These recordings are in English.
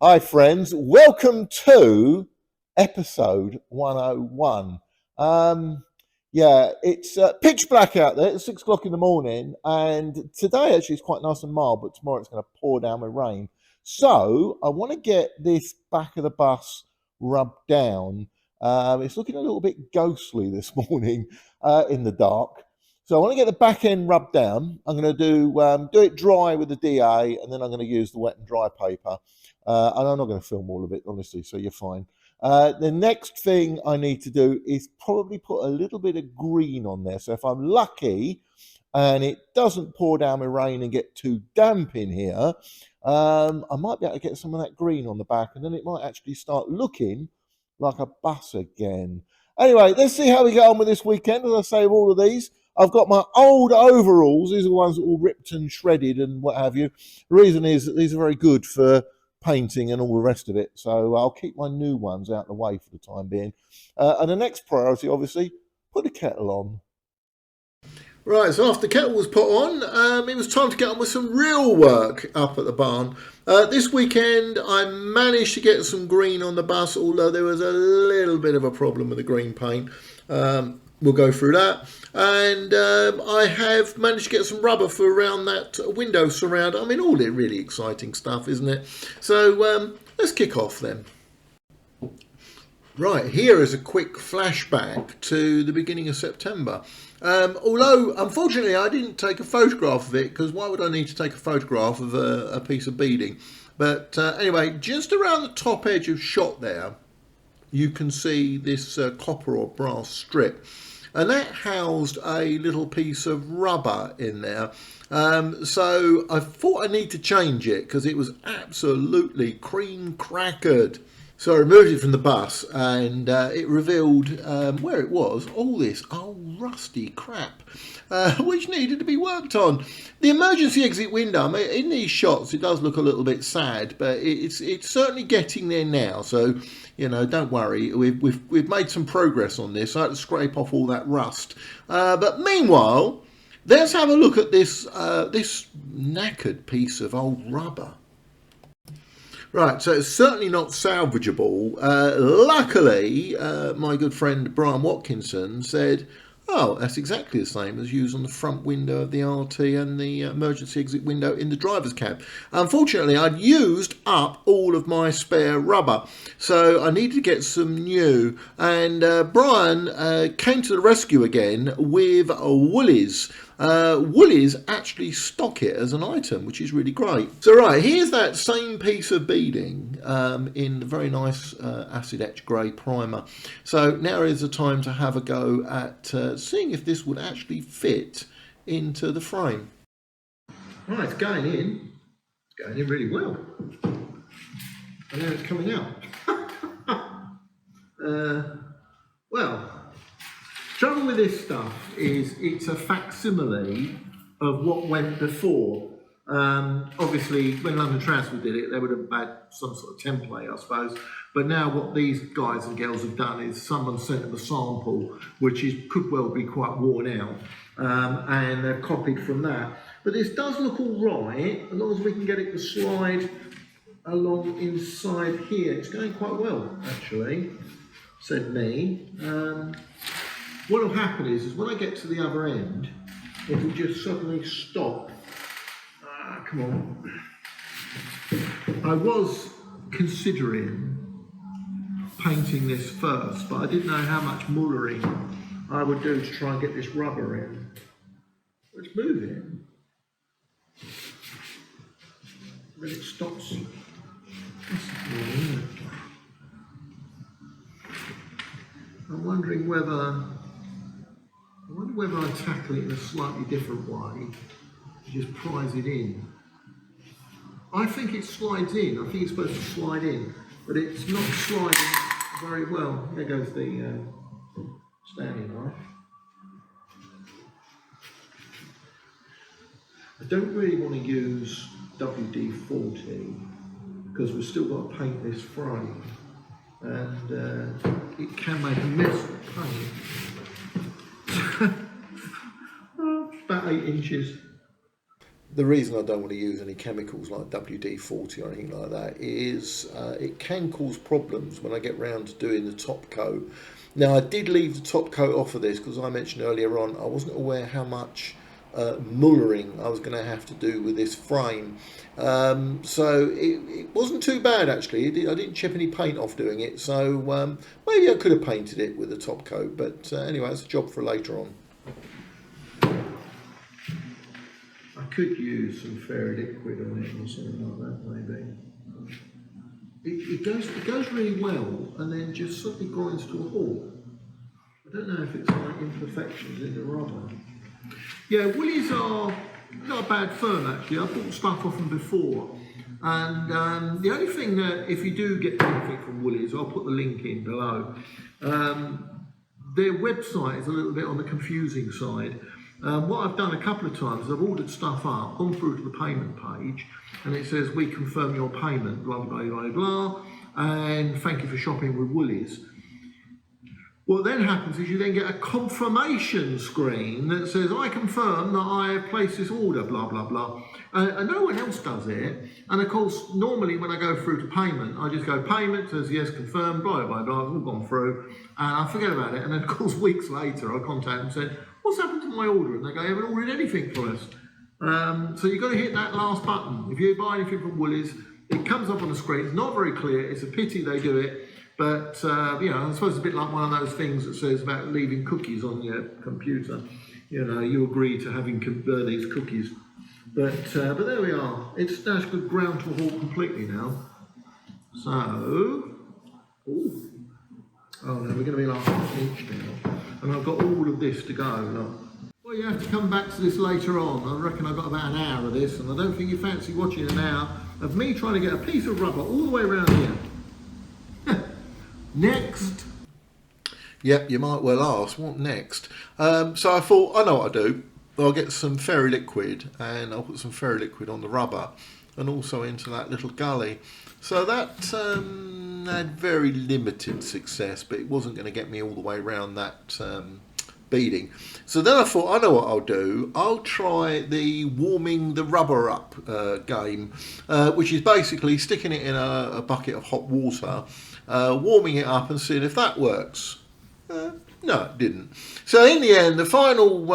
Hi friends, welcome to episode 101. It's pitch black out there. It's 6 o'clock in the morning, and today actually is quite nice and mild, but tomorrow it's going to pour down with rain. So I want to get this back of the bus rubbed down. It's looking a little bit ghostly this morning in the dark. So I want to get the back end rubbed down. I'm going to do it dry with the DA, and then I'm going to use the wet and dry paper. And I'm not going to film all of it, honestly, so you're fine. The next thing I need to do is probably put a little bit of green on there. So if I'm lucky and it doesn't pour down with rain and get too damp in here, I might be able to get some of that green on the back, and then it might actually start looking like a bus again. Anyway, let's see how we get on with this weekend. As I say, with all of these, I've got my old overalls. These are the ones that are all ripped and shredded and what have you. The reason is that these are very good for painting and all the rest of it, so I'll keep my new ones out of the way for the time being. And the next priority, obviously, put the kettle on. Right, so after the kettle was put on, it was time to get on with some real work up at the barn. This weekend I managed to get some green on the bus, although there was a little bit of a problem with the green paint. We'll go through that. And I have managed to get some rubber for around that window surround. I mean, all the really exciting stuff, isn't it? So let's kick off then. Right, here is a quick flashback to the beginning of September. Although, unfortunately, I didn't take a photograph of it, because why would I need to take a photograph of a piece of beading? But anyway, just around the top edge of shot there, you can see this copper or brass strip. And that housed a little piece of rubber in there. So I thought I need to change it because it was absolutely cream crackered. So I removed it from the bus, and it revealed where it was, all this old rusty crap, which needed to be worked on. The emergency exit window, I mean, in these shots it does look a little bit sad, but it's certainly getting there now. So, you know, don't worry, we've made some progress on this. I had to scrape off all that rust. But meanwhile, let's have a look at this this knackered piece of old rubber. Right, so it's certainly not salvageable. Luckily, my good friend Brian Watkinson said, oh, that's exactly the same as used on the front window of the RT and the emergency exit window in the driver's cab. Unfortunately, I'd used up all of my spare rubber, so I needed to get some new. And Brian came to the rescue again with Woolies. Woolies actually stock it as an item, which is really great. So right, here's that same piece of beading in the very nice acid etch grey primer. So now is the time to have a go at seeing if this would actually fit into the frame. Right, it's going in. It's going in really well. And now it's coming out. Well, trouble with this stuff is it's a facsimile of what went before. Obviously, when London Transport did it, they would have had some sort of template, I suppose. But now what these guys and girls have done is someone sent them a sample, which could well be quite worn out, and they've copied from that. But this does look all right, as long as we can get it to slide along inside here. It's going quite well, actually, said me. What will happen is when I get to the other end, it will just suddenly stop. Come on. I was considering painting this first, but I didn't know how much mullering I would do to try and get this rubber in. It's moving. Then it stops. I'm wondering whether I tackle it in a slightly different way, just prise it in. I think it slides in. I think it's supposed to slide in, but it's not sliding very well. There goes the standing knife. I don't really want to use WD-40 because we've still got to paint this frame, and it can make a mess of paint. About 8 inches. The reason I don't want to use any chemicals like WD-40 or anything like that is it can cause problems when I get round to doing the top coat. Now, I did leave the top coat off of this because I mentioned earlier on I wasn't aware how much mullering I was going to have to do with this frame. So it wasn't too bad actually. I didn't chip any paint off doing it, so maybe I could have painted it with the top coat, but anyway, it's a job for later on. I could use some fairy liquid on it or something like that maybe. It goes really well and then just suddenly grinds to a halt. I don't know if it's like imperfections in the rubber. Yeah, Woolies are not a bad firm actually. I've bought stuff off them before, and the only thing that if you do get anything from Woolies, I'll put the link in below. Their website is a little bit on the confusing side. What I've done a couple of times is I've ordered stuff up, gone through to the payment page, and it says we confirm your payment, blah blah blah blah, and thank you for shopping with Woolies. What then happens is you then get a confirmation screen that says, I confirm that I have placed this order, blah, blah, blah. And no one else does it. And of course, normally when I go through to payment, I just go payment, says yes, confirmed, blah, blah, blah, we've gone through. And I forget about it. And then of course, weeks later, I contact them and said, what's happened to my order? And they go, you haven't ordered anything for us. So you've got to hit that last button. If you buy anything from Woolies, it comes up on the screen. It's not very clear. It's a pity they do it. But, you know, I suppose it's a bit like one of those things that says about leaving cookies on your computer. You know, you agree to having these cookies. But there we are. It's now ground to a halt completely now. So, ooh. Oh no, we're going to be like half an inch now. And I've got all of this to go. Look. Well, you have to come back to this later on. I reckon I've got about an hour of this, and I don't think you fancy watching an hour of me trying to get a piece of rubber all the way around here. Next. Yep, you might well ask, what next? So I thought, I know what I'll do. I'll get some fairy liquid and I'll put some fairy liquid on the rubber and also into that little gully. So that had very limited success, but it wasn't going to get me all the way around that beading. So then I thought, I know what I'll do. I'll try the warming the rubber up game, which is basically sticking it in a bucket of hot water, warming it up and seeing if that works. No, it didn't. So in the end, the final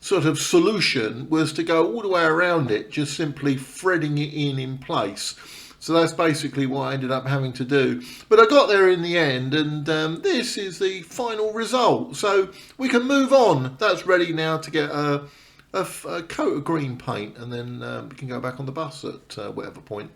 sort of solution was to go all the way around it, just simply threading it in place. So that's basically what I ended up having to do. But I got there in the end, and this is the final result. So we can move on. That's ready now to get a coat of green paint, and then we can go back on the bus at whatever point.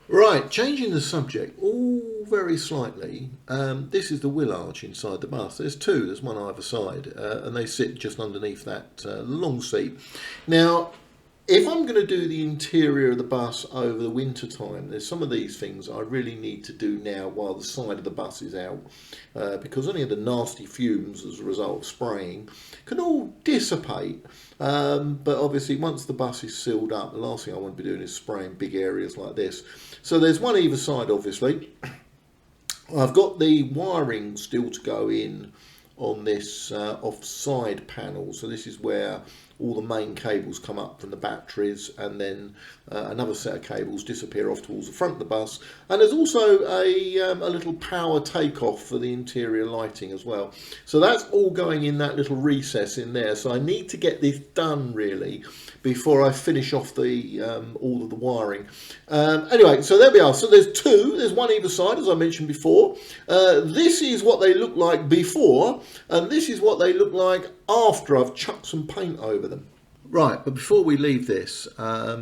Right, changing the subject, all very slightly. This is the wheel arch inside the bus. There's two, there's one either side, and they sit just underneath that long seat. Now, if I'm going to do the interior of the bus over the winter time, there's some of these things I really need to do now while the side of the bus is out, because any of the nasty fumes as a result of spraying can all dissipate. But obviously once the bus is sealed up, the last thing I want to be doing is spraying big areas like this. So there's one either side obviously. I've got the wiring still to go in on this offside panel, so this is where all the main cables come up from the batteries, and then another set of cables disappear off towards the front of the bus, and there's also a little power takeoff for the interior lighting as well. So that's all going in that little recess in there, so I need to get this done really before I finish off the all of the wiring. Anyway, so there we are. So there's two, there's one either side as I mentioned before. This is what they look like before, and this is what they look like after I've chucked some paint over them. Right, but before we leave this,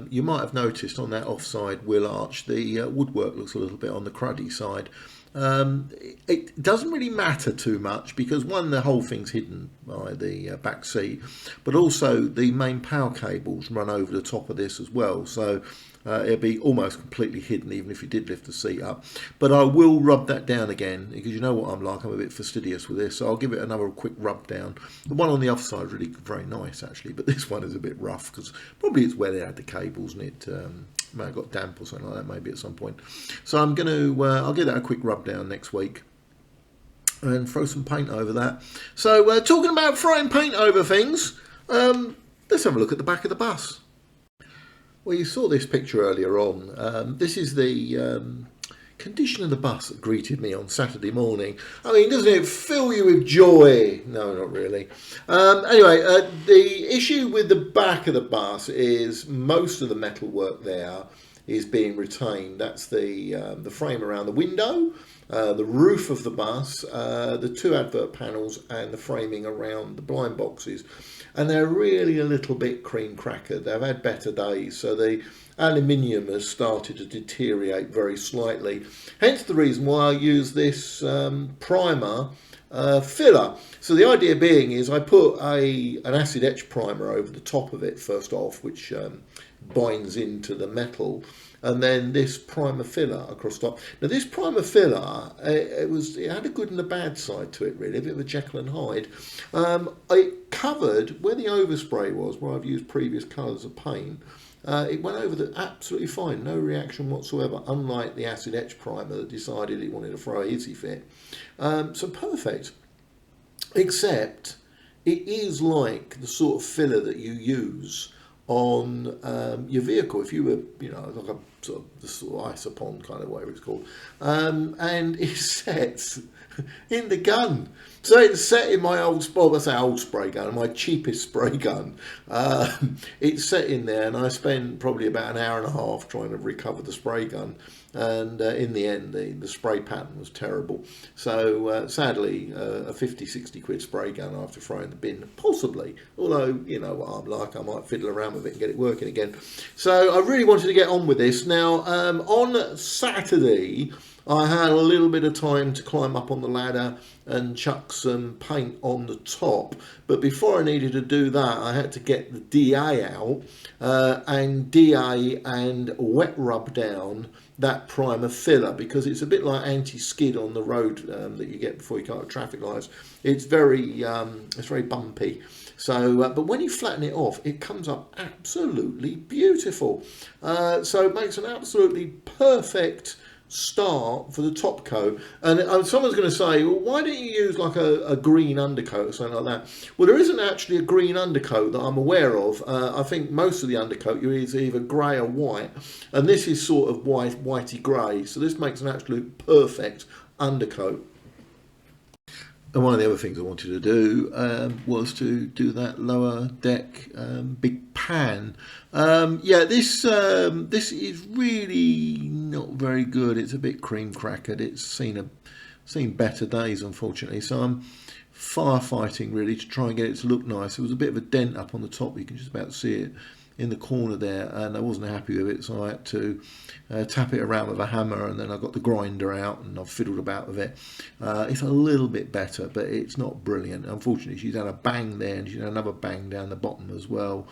you might have noticed on that offside wheel arch, the woodwork looks a little bit on the cruddy side. It doesn't really matter too much because one, the whole thing's hidden by the back seat, but also the main power cables run over the top of this as well, so it'll be almost completely hidden even if you did lift the seat up. But I will rub that down again because you know what I'm like, I'm a bit fastidious with this, so I'll give it another quick rub down. The one on the other side is really very nice actually, but this one is a bit rough because probably it's where they had the cables and it may have got damp or something like that maybe at some point. So I'm going to, I'll give that a quick rub down next week and throw some paint over that. So talking about throwing paint over things, let's have a look at the back of the bus. Well, you saw this picture earlier on. This is the condition of the bus that greeted me on Saturday morning. I mean, doesn't it fill you with joy? No, not really. Anyway, the issue with the back of the bus is most of the metalwork there is being retained. That's the frame around the window, the roof of the bus, the two advert panels, and the framing around the blind boxes. And they're really a little bit cream crackered. They've had better days, so the aluminium has started to deteriorate very slightly. Hence the reason why I use this primer filler. So the idea being is I put an acid etch primer over the top of it first off, which binds into the metal, and then this primer filler across top. Now this primer filler, it had a good and a bad side to it really, a bit of a Jekyll and Hyde. It covered where the overspray was, where I've used previous colours of paint. It went over absolutely fine, no reaction whatsoever, unlike the acid etch primer that decided it wanted to throw a hissy fit. So perfect, except it is like the sort of filler that you use on your vehicle if you were, like a sort of isopon kind of whatever it's called, and it sets in the gun. So it's set in my old spray gun, my cheapest spray gun. It's set in there, and I spent probably about an hour and a half trying to recover the spray gun. And in the end, the spray pattern was terrible. So sadly, a 50-60 quid spray gun after throwing the bin, possibly. Although, you know what I'm like, I might fiddle around with it and get it working again. So I really wanted to get on with this. Now, on Saturday, I had a little bit of time to climb up on the ladder and chuck some paint on the top. But before I needed to do that, I had to get the DA out and DA and wet rub down that primer filler, because it's a bit like anti-skid on the road that you get before you come up traffic lights. It's very bumpy. So, but when you flatten it off, it comes up absolutely beautiful. So it makes an absolutely perfect start for the top coat. And someone's going to say, well, why don't you use like a green undercoat or something like that? Well, there isn't actually a green undercoat that I'm aware of. I think most of the undercoat is either grey or white, and this is sort of whitey grey, so this makes an absolute perfect undercoat. And one of the other things I wanted to do was to do that lower deck big pan. This is really not very good. It's a bit cream crackered. It's seen better days, unfortunately. So I'm firefighting really to try and get it to look nice. There was a bit of a dent up on the top. You can just about see it in the corner there, and I wasn't happy with it, so I had to tap it around with a hammer, and then I got the grinder out and I've fiddled about with it. It's a little bit better, but it's not brilliant. Unfortunately, she's had a bang there, and she's had another bang down the bottom as well.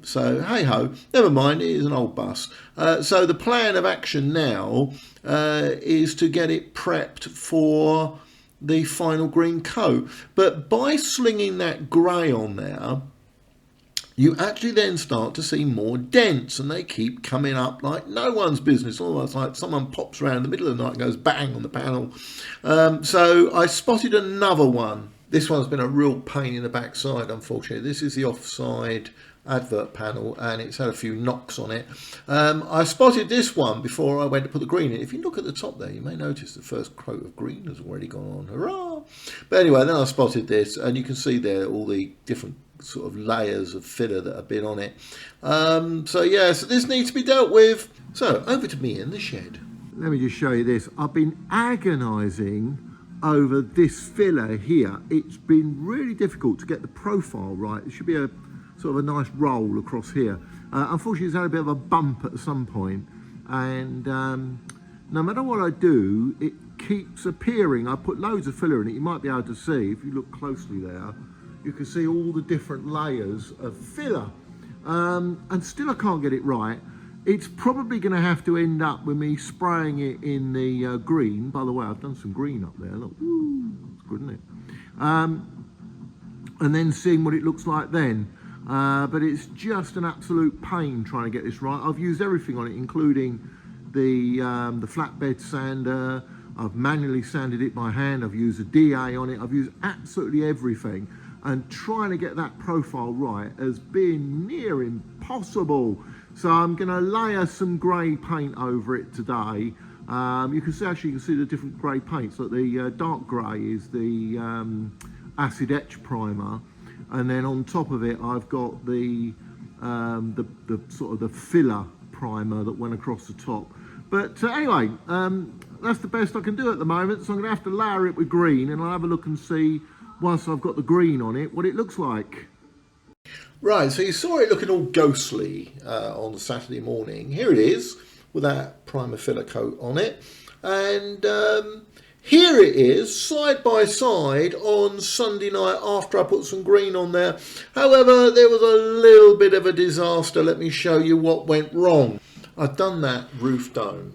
So hey ho, never mind, it is an old bus. So the plan of action now is to get it prepped for the final green coat. But by slinging that grey on there, you actually then start to see more dents, and they keep coming up like no one's business, almost like someone pops around in the middle of the night and goes bang on the panel. So I spotted another one. This one's been a real pain in the backside, unfortunately. This is the offside advert panel, and it's had a few knocks on it. I spotted this one before I went to put the green in. If you look at the top there, you may notice the first coat of green has already gone on. Hurrah! But anyway, then I spotted this, and you can see there all the different sort of layers of filler that have been on it. So this needs to be dealt with. So over to me in the shed. Let me just show you this. I've been agonising over this filler here. It's been really difficult to get the profile right. It should be a sort of a nice roll across here. Unfortunately, it's had a bit of a bump at some point, and no matter what I do, it keeps appearing. I put loads of filler in it. You might be able to see, if you look closely there, you can see all the different layers of filler, and still I can't get it right. It's probably going to have to end up with me spraying it in the green. By the way, I've done some green up there. Look, ooh, that's good, isn't it? And then seeing what it looks like then. But it's just an absolute pain trying to get this right. I've used everything on it, including the flatbed sander. I've manually sanded it by hand. I've used a DA on it. I've used absolutely everything. and trying to get that profile right has been near impossible. So I'm going to layer some grey paint over it today. You can see, actually, you can see the different grey paints. Like the dark grey is the acid etch primer, and then on top of it I've got the sort of the filler primer that went across the top. But anyway, that's the best I can do at the moment, so I'm going to have to layer it with green, and I'll have a look and see, once I've got the green on it, what it looks like. Right, so you saw it looking all ghostly on Saturday morning. Here it is with that primer filler coat on it, and here it is side by side on Sunday night after I put some green on there. However, there was a little bit of a disaster. Let me show you what went wrong. I'd done that roof dome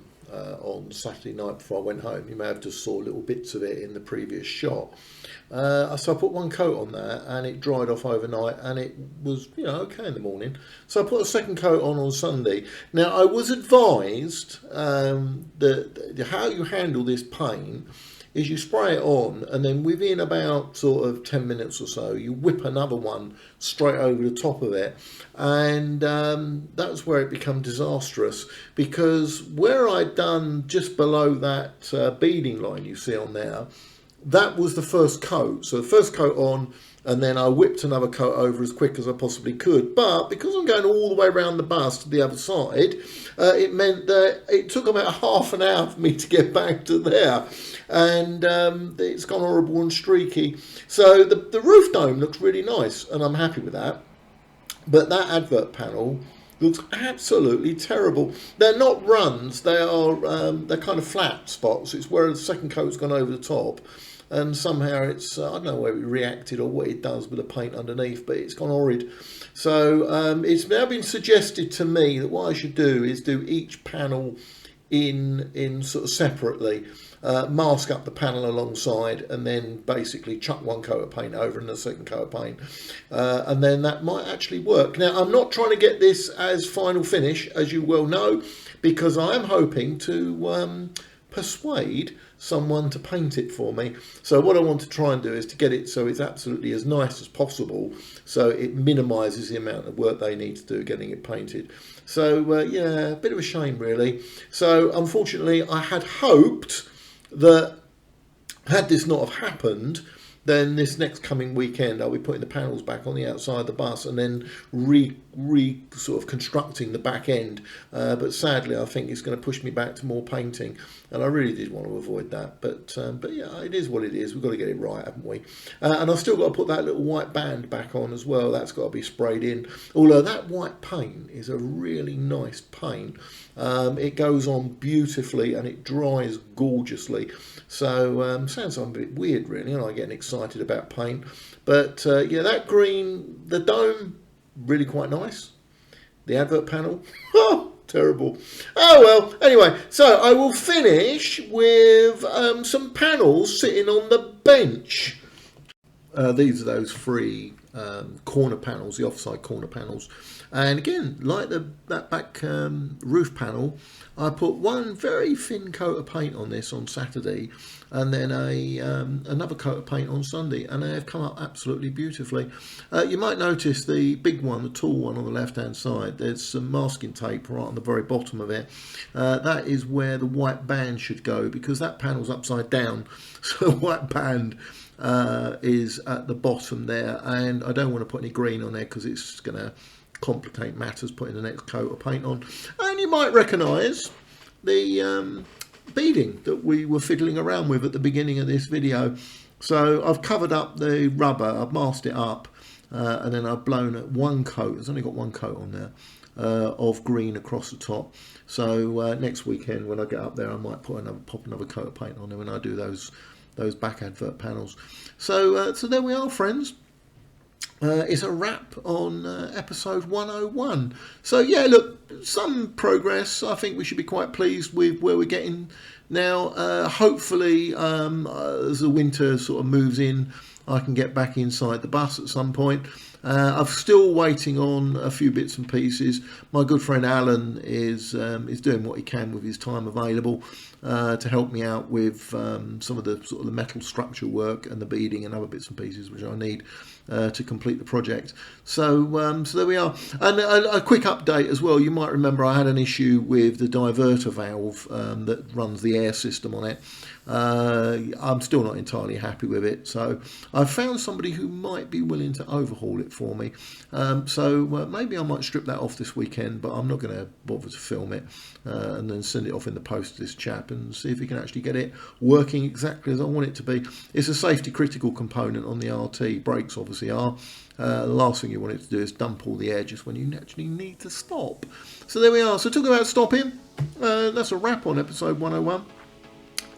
on Saturday night before I went home. You may have just saw little bits of it in the previous shot. So I put one coat on there, and it dried off overnight, and it was, you know, okay in the morning. So I put a second coat on Sunday. Now, I was advised that how you handle this paint is you spray it on, and then within about sort of 10 minutes or so, you whip another one straight over the top of it. And that's where it becomes disastrous, because where I'd done just below that beading line you see on there, that was the first coat. So the first coat on, and then I whipped another coat over as quick as I possibly could. But because I'm going all the way around the bus to the other side, it meant that it took about half an hour for me to get back to there. And it's gone horrible and streaky. So the roof dome looks really nice, and I'm happy with that. But that advert panel looks absolutely terrible. They're not runs, they are they're kind of flat spots. It's where the second coat's gone over the top, and somehow it's I don't know where it reacted or what it does with the paint underneath, but it's gone horrid. So it's now been suggested to me that what I should do is do each panel in sort of separately, mask up the panel alongside, and then basically chuck one coat of paint over and a second coat of paint, and then that might actually work. Now, I'm not trying to get this as final finish, as you well know, because I am hoping to persuade someone to paint it for me. So what I want to try and do is to get it so it's absolutely as nice as possible, so it minimises the amount of work they need to do getting it painted. So yeah, a bit of a shame really. So unfortunately, I had hoped that had this not have happened, then this next coming weekend I'll be putting the panels back on the outside of the bus, and then sort of constructing the back end. But sadly, I think it's going to push me back to more painting, and I really did want to avoid that. But yeah, it is what it is. We've got to get it right, haven't we? And I've still got to put that little white band back on as well. That's got to be sprayed in. Although that white paint is a really nice paint. It goes on beautifully and it dries gorgeously. So sounds a bit weird really, and I'm getting excited about paint. But yeah, that green, the dome, really quite nice. The advert panel, oh, terrible. Oh well, anyway, so I will finish with some panels sitting on the bench. These are those free corner panels, the offside corner panels. And again, like that back roof panel, I put one very thin coat of paint on this on Saturday, and then another coat of paint on Sunday, and they have come up absolutely beautifully. You might notice the big one, the tall one on the left hand side, there's some masking tape right on the very bottom of it. That is where the white band should go, because that panel's upside down, so the white band is at the bottom there, and I don't want to put any green on there because it's going to complicate matters putting the next coat of paint on. And you might recognise the beading that we were fiddling around with at the beginning of this video. So I've covered up the rubber, I've masked it up, and then I've blown one coat, it's only got one coat on there, of green across the top. So next weekend when I get up there, I might pop another coat of paint on there when I do those back advert panels. So so there we are, friends. It's a wrap on episode 101. So yeah, look, some progress. I think we should be quite pleased with where we're getting now. Hopefully, as the winter sort of moves in, I can get back inside the bus at some point. I'm still waiting on a few bits and pieces. My good friend Alan is doing what he can with his time available to help me out with some of the sort of the metal structure work and the beading and other bits and pieces which I need. to complete the project. So there we are. And a quick update as well. You might remember I had an issue with the diverter valve that runs the air system on it. I'm still not entirely happy with it, so I've found somebody who might be willing to overhaul it for me. So maybe I might strip that off this weekend, but I'm not going to bother to film it and then send it off in the post to this chap and see if he can actually get it working exactly as I want it to be. It's a safety critical component on the RT. Brakes obviously are. The last thing you want it to do is dump all the air just when you actually need to stop. So there we are. So talking about stopping, that's a wrap on episode 101.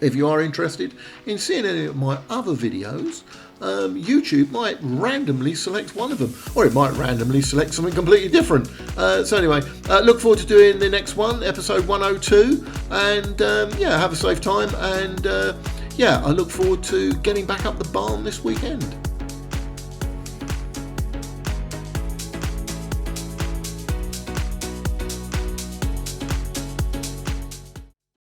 If you are interested in seeing any of my other videos, YouTube might randomly select one of them, or it might randomly select something completely different. So anyway, look forward to doing the next one, episode 102, and yeah, have a safe time, and yeah, I look forward to getting back up the barn this weekend.